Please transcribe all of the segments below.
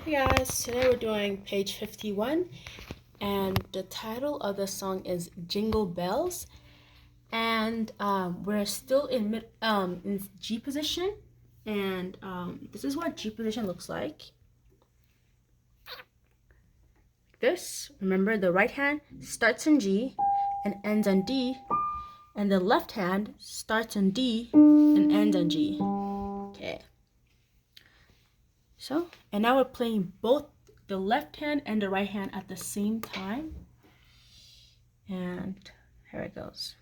Hey guys, today we're doing page 51 and the title of the song is Jingle Bells, and we're still in G position, and this is what G position looks like. This, remember, the right hand starts in G and ends on D, and the left hand starts in D and ends on G. Okay. So, and now we're playing both the left hand and the right hand at the same time. And here it goes.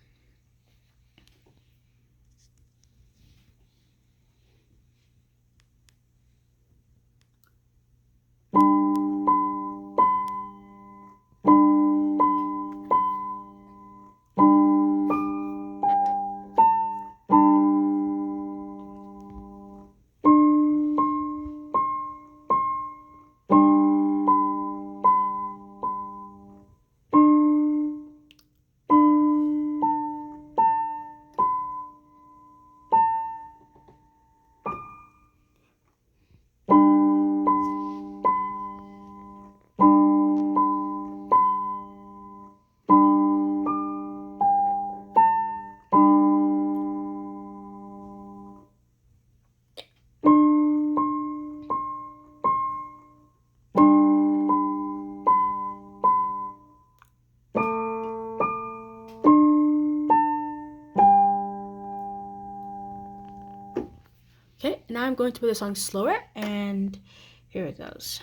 Okay, now I'm going to play the song slower, and here it goes.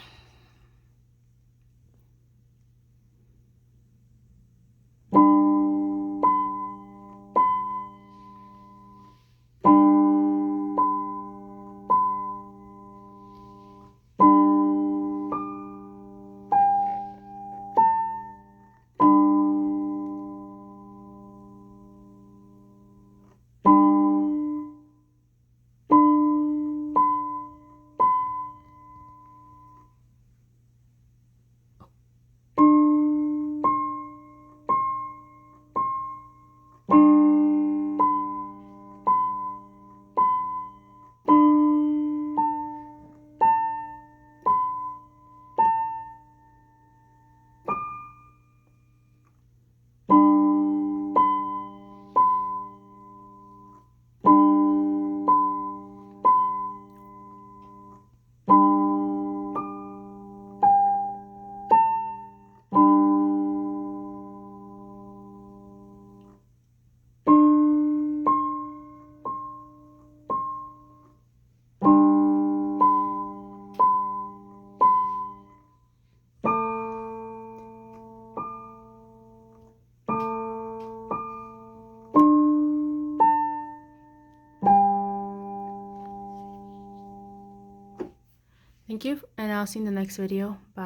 Thank you, and I'll see you in the next video. Bye.